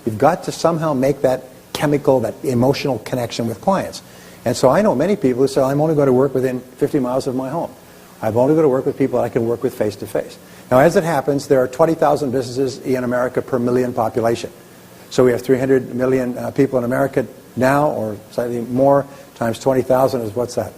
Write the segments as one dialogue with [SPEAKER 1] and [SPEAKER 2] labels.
[SPEAKER 1] You've got to somehow make that chemical, that emotional connection with clients. And so I know many people who say, I'm only going to work within 50 miles of my home. I'm only going to work with people that I can work with face to face. Now, as it happens, there are 20,000 businesses in America per million population. So we have 300 million people in America now, or slightly more, times 20,000 is what's that?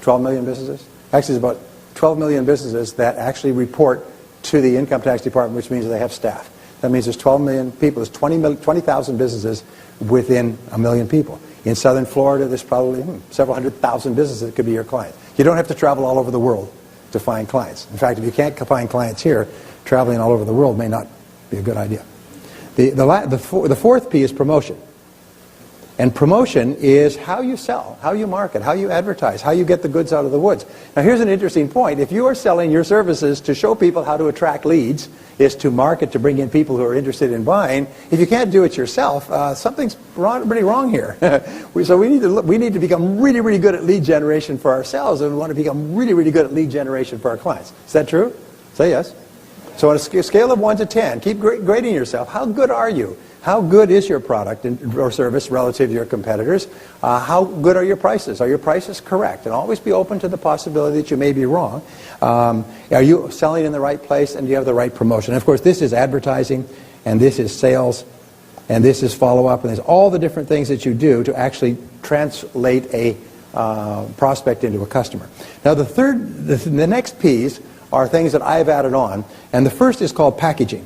[SPEAKER 1] 12 million businesses? Actually, it's about 12 million businesses that actually report to the income tax department, which means they have staff. That means there's 12 million people. There's 20,000 businesses within a million people. In southern Florida, there's probably several hundred thousand businesses that could be your client. You don't have to travel all over the world to find clients. In fact, if you can't find clients here, traveling all over the world may not be a good idea. The fourth P is promotion. And promotion is how you sell, how you market, how you advertise, how you get the goods out of the woods. Now here's an interesting point. If you are selling your services to show people how to attract leads, is to market to bring in people who are interested in buying, if you can't do it yourself, something's pretty wrong here. So we need to become really, really good at lead generation for ourselves, and we want to become really, really good at lead generation for our clients. Is that true? Say yes. So on a scale of 1 to 10, keep grading yourself. How good are you? How good is your product or service relative to your competitors? How good are your prices? Are your prices correct? And always be open to the possibility that you may be wrong. Are you selling in the right place, and do you have the right promotion? And of course, this is advertising, and this is sales, and this is follow-up, and there's all the different things that you do to actually translate a prospect into a customer. Now, the next P's are things that I've added on, and the first is called packaging.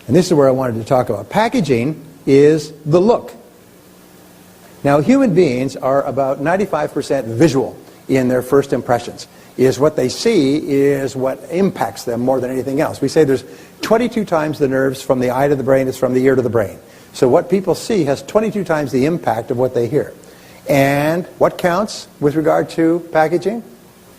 [SPEAKER 1] And this is where I wanted to talk about. Packaging is the look. Now, human beings are about 95% visual in their first impressions. Is what they see is what impacts them more than anything else. We say there's 22 times the nerves from the eye to the brain is from the ear to the brain. So what people see has 22 times the impact of what they hear. And what counts with regard to packaging?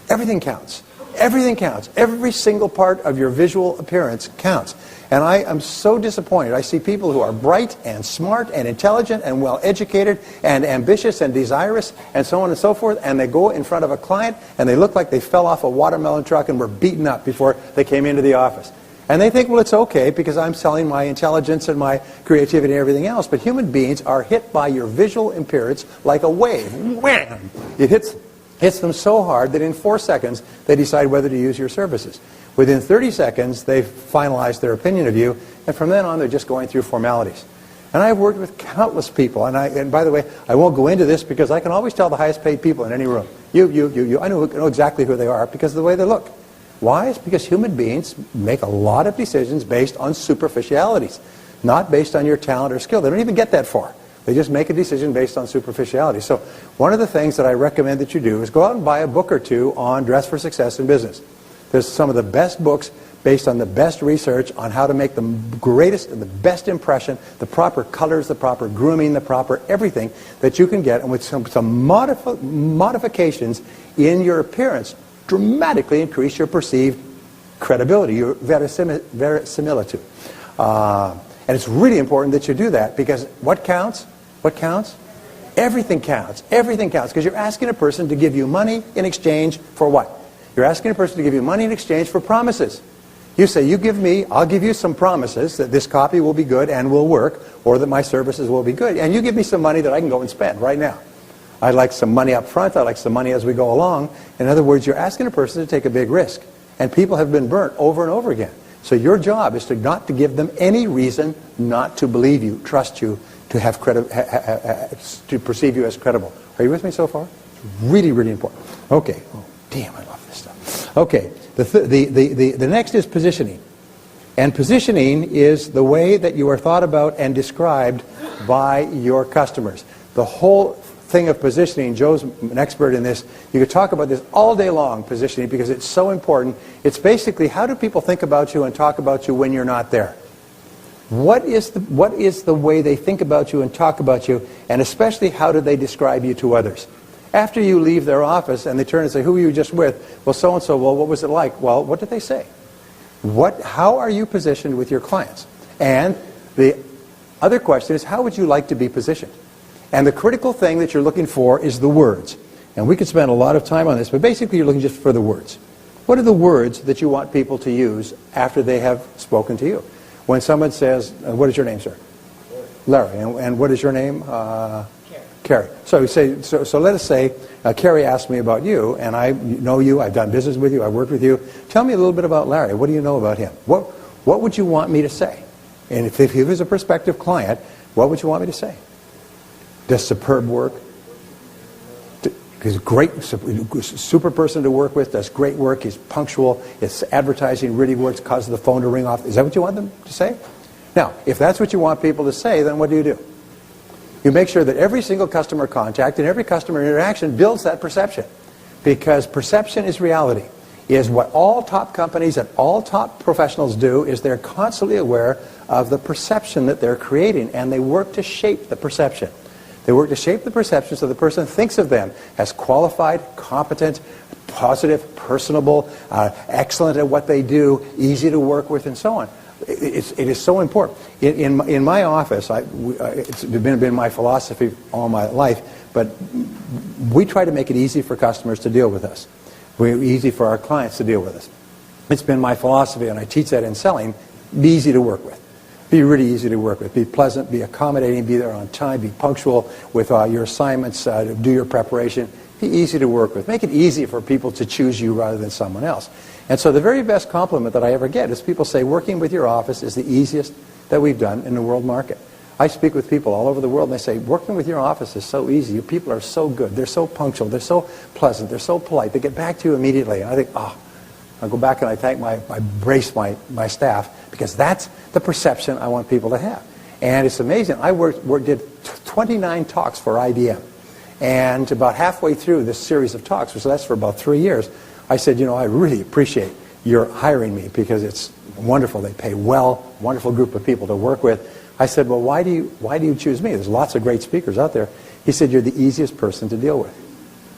[SPEAKER 1] Everything counts. Everything counts. Every single part of your visual appearance counts. And I am so disappointed. I see people who are bright and smart and intelligent and well-educated and ambitious and desirous and so on and so forth, and they go in front of a client and they look like they fell off a watermelon truck and were beaten up before they came into the office. And they think, well, it's okay because I'm selling my intelligence and my creativity and everything else. But human beings are hit by your visual appearance like a wave. Wham! It hits them so hard that in 4 seconds they decide whether to use your services. Within 30 seconds, they've finalized their opinion of you, and from then on, they're just going through formalities. And I've worked with countless people, and by the way, I won't go into this because I can always tell the highest paid people in any room. You. I know exactly who they are because of the way they look. Why? It's because human beings make a lot of decisions based on superficialities, not based on your talent or skill. They don't even get that far. They just make a decision based on superficiality. So one of the things that I recommend that you do is go out and buy a book or two on Dress for Success in Business. There's some of the best books based on the best research on how to make the greatest and the best impression, the proper colors, the proper grooming, the proper everything that you can get, and with some modifications in your appearance, dramatically increase your perceived credibility, your verisimilitude. And it's really important that you do that because what counts? What counts? Everything counts. Everything counts because you're asking a person to give you money in exchange for what? You're asking a person to give you money in exchange for promises. You say, you give me, I'll give you some promises that this copy will be good and will work, or that my services will be good. And you give me some money that I can go and spend right now. I'd like some money up front. I'd like some money as we go along. In other words, you're asking a person to take a big risk. And people have been burnt over and over again. So your job is not to give them any reason not to believe you, trust you, to have to perceive you as credible. Are you with me so far? It's really, really important. Okay. Oh, damn, I love this stuff. Okay. The next is positioning. And positioning is the way that you are thought about and described by your customers. The whole thing of positioning, Joe's an expert in this. You could talk about this all day long, positioning, because it's so important. It's basically how do people think about you and talk about you when you're not there? What is the way they think about you and talk about you, and especially how do they describe you to others? After you leave their office and they turn and say, who were you just with? Well, so-and-so. Well, what was it like? Well, what did they say? How are you positioned with your clients? And the other question is, how would you like to be positioned? And the critical thing that you're looking for is the words. And we could spend a lot of time on this, but basically you're looking just for the words. What are the words that you want people to use after they have spoken to you? When someone says, what is your name, sir? Larry. And what is your name? Carrie. So let us say Carrie asked me about you, and I know you, I've done business with you, I've worked with you. Tell me a little bit about Larry. What do you know about him? What would you want me to say? And if he was a prospective client, what would you want me to say? Does superb work? He's a great, super person to work with, does great work, he's punctual, his advertising really works, causes the phone to ring off. Is that what you want them to say? Now, if that's what you want people to say, then what do? You make sure that every single customer contact and every customer interaction builds that perception. Because perception is reality. Is what all top companies and all top professionals do is they're constantly aware of the perception that they're creating, and they work to shape the perception. They work to shape the perception so the person thinks of them as qualified, competent, positive, personable, excellent at what they do, easy to work with, and so on. It is so important. In my office, it's been my philosophy all my life, but we try to make it easy for customers to deal with us. Easy for our clients to deal with us. It's been my philosophy, and I teach that in selling, be easy to work with. Be really easy to work with. Be pleasant, be accommodating, be there on time, be punctual with your assignments, do your preparation. Be easy to work with. Make it easy for people to choose you rather than someone else. And so the very best compliment that I ever get is people say, working with your office is the easiest that we've done in the world market. I speak with people all over the world, and they say, working with your office is so easy. Your people are so good. They're so punctual. They're so pleasant. They're so polite. They get back to you immediately. And I think, I go back and I thank my staff, because that's the perception I want people to have. And it's amazing. I did 29 talks for IBM. And about halfway through this series of talks, which lasts for about 3 years, I said, I really appreciate your hiring me, because it's wonderful. They pay well, wonderful group of people to work with. I said, well, why do you choose me? There's lots of great speakers out there. He said, you're the easiest person to deal with.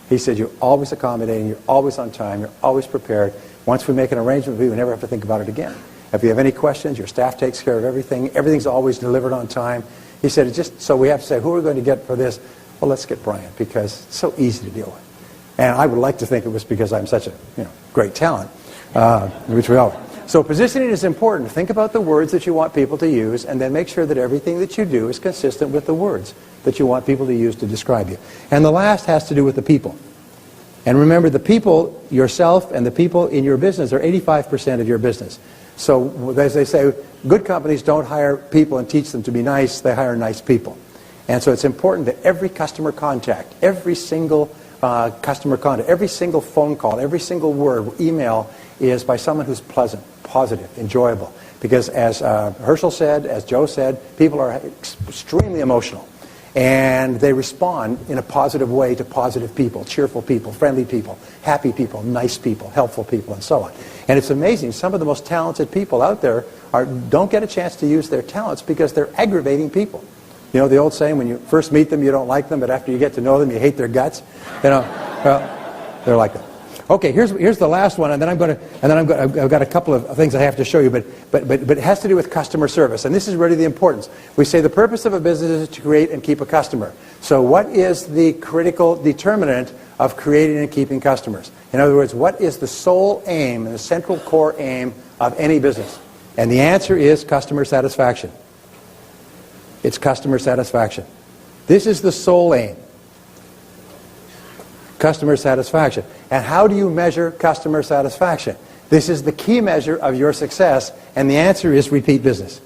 [SPEAKER 1] He said, you're always accommodating, you're always on time, you're always prepared. Once we make an arrangement with you, we never have to think about it again. If you have any questions, your staff takes care of everything. Everything's always delivered on time. He said, it's just so we have to say, who are we going to get for this? Well, let's get Brian, because it's so easy to deal with. And I would like to think it was because I'm such a great talent, which we are. So positioning is important. Think about the words that you want people to use, and then make sure that everything that you do is consistent with the words that you want people to use to describe you. And the last has to do with the people. And remember, the people, yourself and the people in your business, are 85% of your business. So as they say, good companies don't hire people and teach them to be nice. They hire nice people. And so it's important that every customer contact, every single customer contact, every single phone call, every single word, email, is by someone who's pleasant, positive, enjoyable. Because as Herschel said, as Joe said, people are extremely emotional. And they respond in a positive way to positive people, cheerful people, friendly people, happy people, nice people, helpful people, and so on. And it's amazing. Some of the most talented people out there don't get a chance to use their talents because they're aggravating people. You know the old saying, when you first meet them, you don't like them, but after you get to know them, you hate their guts? Well, they're like that. Okay, here's the last one, and then I've got a couple of things I have to show you, but it has to do with customer service, and this is really the importance. We say the purpose of a business is to create and keep a customer. So what is the critical determinant of creating and keeping customers? In other words, what is the sole aim and the central core aim of any business? And the answer is customer satisfaction. It's customer satisfaction. This is the sole aim. Customer satisfaction. And how do you measure customer satisfaction? This is the key measure of your success, and the answer is repeat business.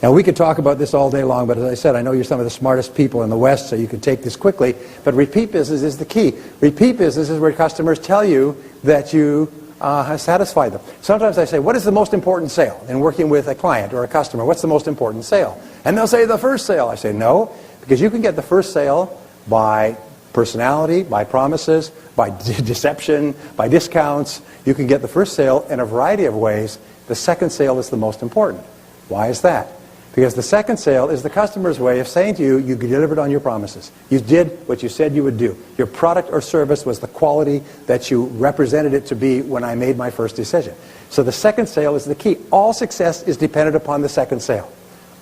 [SPEAKER 1] Now, we could talk about this all day long, but as I said, I know you're some of the smartest people in the West, so you can take this quickly, but repeat business is the key. Repeat business is where customers tell you that you have satisfied them. Sometimes I say, what is the most important sale in working with a client or a customer? What's the most important sale? And they'll say the first sale. I say, no, because you can get the first sale by personality, by promises, by deception, by discounts. You can get the first sale in a variety of ways. The second sale is the most important. Why is that? Because the second sale is the customer's way of saying to you, you delivered on your promises. You did what you said you would do. Your product or service was the quality that you represented it to be when I made my first decision. So the second sale is the key. All success is dependent upon the second sale.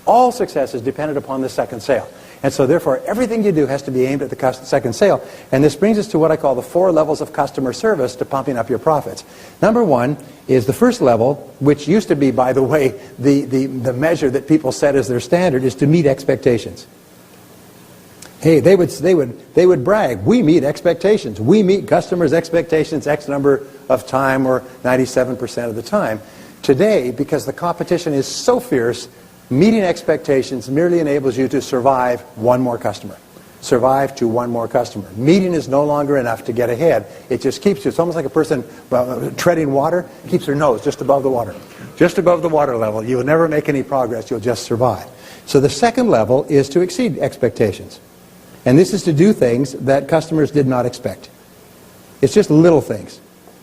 [SPEAKER 1] All success is dependent upon the second sale. And so therefore, everything you do has to be aimed at the second sale. And this brings us to what I call the 4 levels of customer service to pumping up your profits. Number 1 is the first level, which used to be, by the way, the measure that people set as their standard, is to meet expectations. Hey, they would brag, we meet expectations. We meet customers' expectations X number of time, or 97% of the time. Today, because the competition is so fierce, meeting expectations merely enables you to survive one more customer. Survive to one more customer. Meeting is no longer enough to get ahead. It just keeps you. It's almost like a person treading water, keeps their nose just above the water. Just above the water level. You will never make any progress. You'll just survive. So the second level is to exceed expectations. And this is to do things that customers did not expect. It's just little things,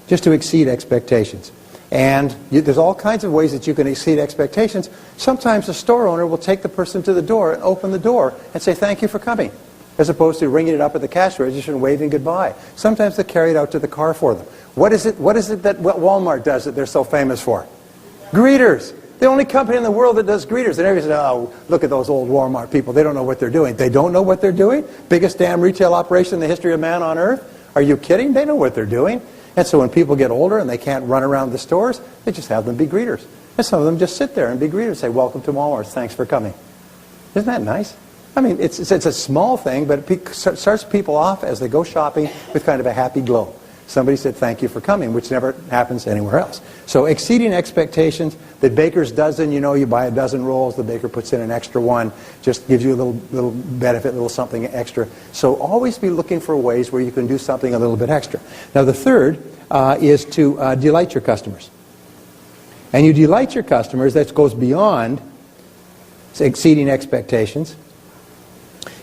[SPEAKER 1] just to exceed expectations. And there's all kinds of ways that you can exceed expectations. Sometimes the store owner will take the person to the door and open the door and say, thank you for coming, as opposed to ringing it up at the cash register and waving goodbye. Sometimes they carry it out to the car for them. What is it that Walmart does that they're so famous for? Greeters. The only company in the world that does greeters. And everybody says, oh, look at those old Walmart people. They don't know what they're doing. They don't know what they're doing? Biggest damn retail operation in the history of man on earth? Are you kidding? They know what they're doing. And so when people get older and they can't run around the stores, they just have them be greeters. And some of them just sit there and be greeters, say, welcome to Walmart, thanks for coming. Isn't that nice? I mean, it's a small thing, but it starts people off as they go shopping with kind of a happy glow. Somebody said, thank you for coming, which never happens anywhere else. So exceeding expectations. The baker's dozen, you buy a dozen rolls, the baker puts in an extra one, just gives you a little benefit, a little something extra. So always be looking for ways where you can do something a little bit extra. Now the third is to delight your customers. And you delight your customers, that goes beyond exceeding expectations.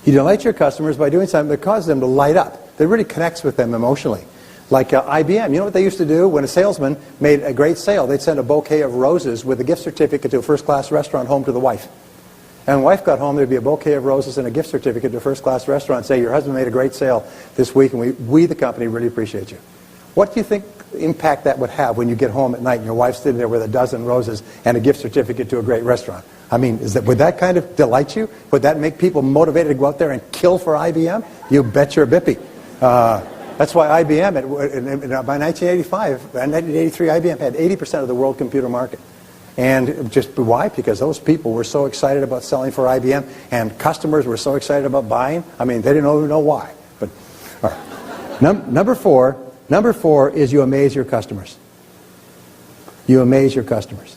[SPEAKER 1] You delight your customers by doing something that causes them to light up, that really connects with them emotionally. Like IBM, you know what they used to do? When a salesman made a great sale, they'd send a bouquet of roses with a gift certificate to a first-class restaurant home to the wife. And when the wife got home, there'd be a bouquet of roses and a gift certificate to a first-class restaurant, say, your husband made a great sale this week, and we the company, really appreciate you. What do you think impact that would have when you get home at night and your wife's sitting there with a dozen roses and a gift certificate to a great restaurant? I mean, would that kind of delight you? Would that make people motivated to go out there and kill for IBM? You bet your bippy. That's why IBM, by 1983, IBM had 80% of the world computer market. And just why? Because those people were so excited about selling for IBM, and customers were so excited about buying. I mean, they didn't even know why. But all right. Number four is you amaze your customers. You amaze your customers.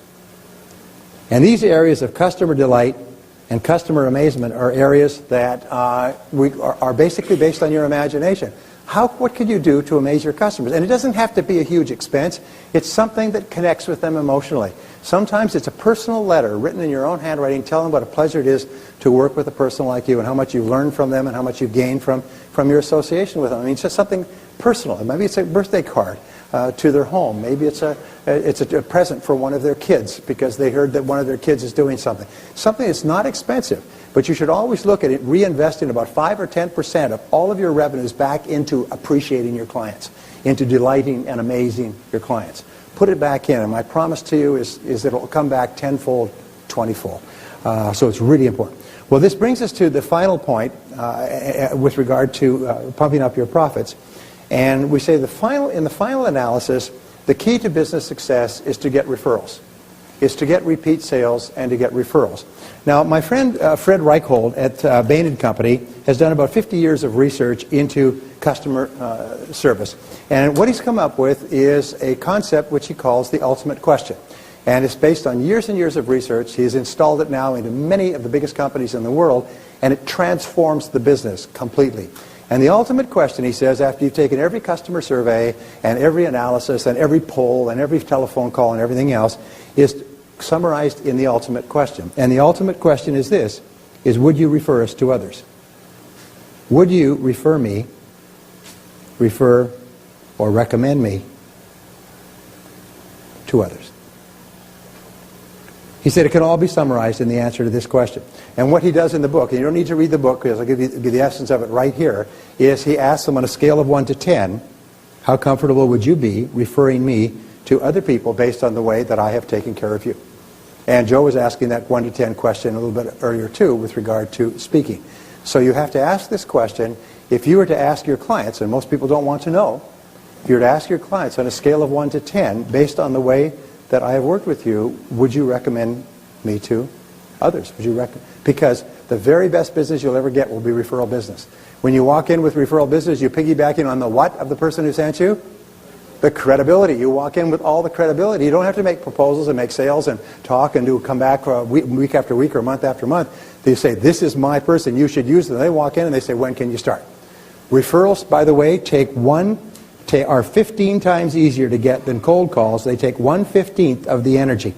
[SPEAKER 1] And these areas of customer delight and customer amazement are areas that are basically based on your imagination. What can you do to amaze your customers? And it doesn't have to be a huge expense. It's something that connects with them emotionally. Sometimes it's a personal letter written in your own handwriting telling them what a pleasure it is to work with a person like you and how much you've learned from them and how much you've gained from your association with them. I mean, it's just something personal. Maybe it's a birthday card to their home. Maybe it's a present for one of their kids because they heard that one of their kids is doing something. Something that's not expensive. But you should always look at it, reinvesting about 5 or 10% of all of your revenues back into appreciating your clients, into delighting and amazing your clients. Put it back in, and my promise to you is that it will come back tenfold, 20-fold. So it's really important. Well, this brings us to the final point with regard to pumping up your profits. And we say in the final analysis, the key to business success is to get referrals, is to get repeat sales and to get referrals. Now, my friend Fred Reichhold at Bain & Company has done about 50 years of research into customer service. And what he's come up with is a concept which he calls the ultimate question. And it's based on years and years of research. He has installed it now into many of the biggest companies in the world, and it transforms the business completely. And the ultimate question, he says, after you've taken every customer survey and every analysis and every poll and every telephone call and everything else, is summarized in the ultimate question. And the ultimate question is this, is would you refer us to others? Would you refer me, refer or recommend me to others? He said it can all be summarized in the answer to this question. And what he does in the book, and you don't need to read the book because I'll give you the essence of it right here, is he asks them on a scale of 1 to 10, how comfortable would you be referring me to other people based on the way that I have taken care of you? And Joe was asking that 1 to 10 question a little bit earlier too with regard to speaking. So you have to ask this question. If you were to ask your clients, and most people don't want to know, if you were to ask your clients on a scale of 1 to 10, based on the way that I have worked with you, would you recommend me to others? Would you recommend? Because the very best business you'll ever get will be referral business. When you walk in with referral business, you piggybacking on the what of the person who sent you? The credibility. You walk in with all the credibility. You don't have to make proposals and make sales and talk and come back for week after week or month after month. They say, this is my person, you should use them. They walk in and they say, when can you start? Referrals, by the way, are 15 times easier to get than cold calls. They take 1/15 of the energy.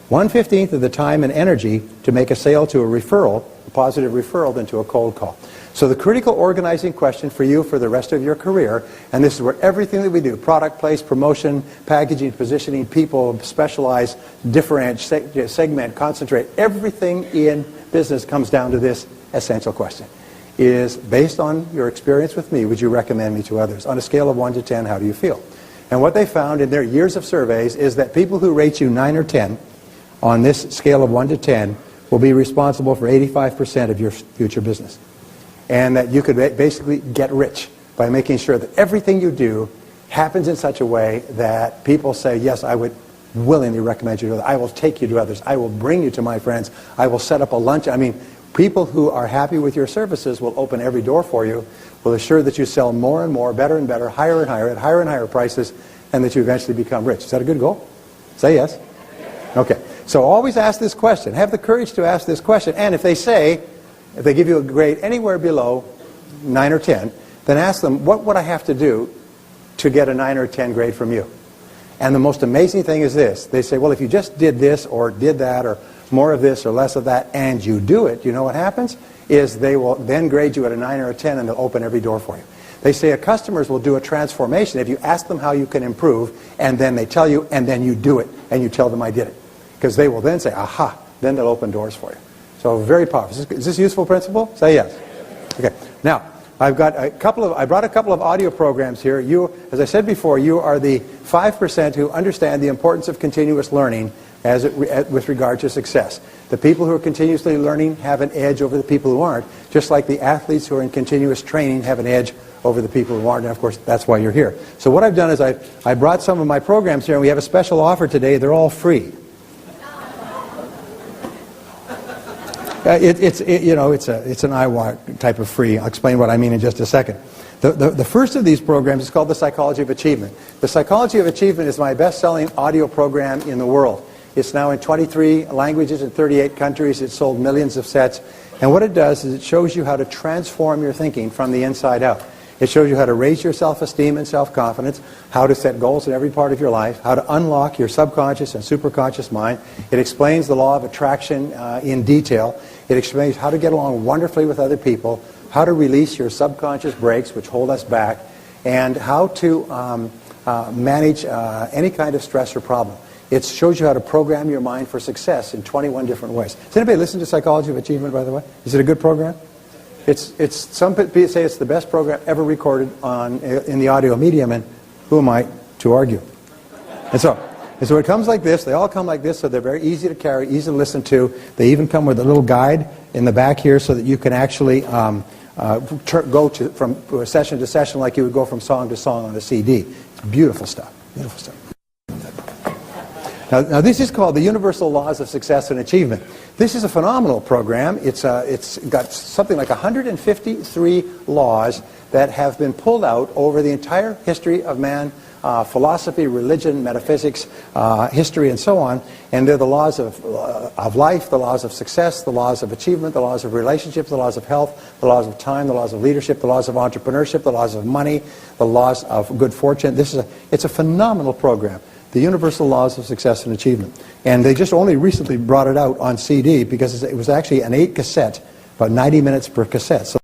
[SPEAKER 1] 1/15 of the time and energy to make a sale to a referral, a positive referral, than to a cold call. So the critical organizing question for you for the rest of your career, and this is where everything that we do, product, place, promotion, packaging, positioning, people, specialize, differentiate, segment, concentrate, everything in business comes down to this essential question. Is, based on your experience with me, would you recommend me to others? On a scale of 1 to 10, how do you feel? And what they found in their years of surveys is that people who rate you 9 or 10 on this scale of 1 to 10 will be responsible for 85% of your future business. And that you could basically get rich by making sure that everything you do happens in such a way that people say, yes, I would willingly recommend you to others. I will take you to others. I will bring you to my friends. I will set up a lunch. I mean, people who are happy with your services will open every door for you, will assure that you sell more and more, better and better, higher and higher, at higher and higher prices, and that you eventually become rich. Is that a good goal? Say yes. Okay. So always ask this question. Have the courage to ask this question. And if they give you a grade anywhere below 9 or 10, then ask them, what would I have to do to get a 9 or 10 grade from you? And the most amazing thing is this. They say, well, if you just did this or did that or more of this or less of that, and you do it, you know what happens? Is they will then grade you at a 9 or a 10, and they'll open every door for you. They say customers will do a transformation if you ask them how you can improve, and then they tell you, and then you do it, and you tell them I did it. Because they will then say, aha, then they'll open doors for you. So very powerful. Is this a useful principle? Say yes. Okay. Now, I brought a couple of audio programs here. You, as I said before, you are the 5% who understand the importance of continuous learning with regard to success. The people who are continuously learning have an edge over the people who aren't, just like the athletes who are in continuous training have an edge over the people who aren't, and of course that's why you're here. So what I've done is I brought some of my programs here, and we have a special offer today. They're all free. It's an IWA type of free. I'll explain what I mean in just a second. The first of these programs is called The Psychology of Achievement. The Psychology of Achievement is my best-selling audio program in the world. It's now in 23 languages in 38 countries. It's sold millions of sets. And what it does is it shows you how to transform your thinking from the inside out. It shows you how to raise your self-esteem and self-confidence, how to set goals in every part of your life, how to unlock your subconscious and superconscious mind. It explains the law of attraction in detail. It explains how to get along wonderfully with other people, how to release your subconscious brakes, which hold us back, and how to manage any kind of stress or problem. It shows you how to program your mind for success in 21 different ways. Does anybody listen to Psychology of Achievement, by the way? Is it a good program? Some people say it's the best program ever recorded in the audio medium, and who am I to argue? And so it comes like this. They all come like this, so they're very easy to carry, easy to listen to. They even come with a little guide in the back here so that you can actually go from session to session like you would go from song to song on a CD. It's beautiful stuff. Beautiful stuff. Now this is called the Universal Laws of Success and Achievement. This is a phenomenal program. It's got something like 153 laws that have been pulled out over the entire history of man, philosophy, religion, metaphysics, history, and so on. And they're the laws of life, the laws of success, the laws of achievement, the laws of relationships, the laws of health, the laws of time, the laws of leadership, the laws of entrepreneurship, the laws of money, the laws of good fortune. It's a phenomenal program. The Universal Laws of Success and Achievement. And they just only recently brought it out on CD because it was actually an 8 cassette, about 90 minutes per cassette. So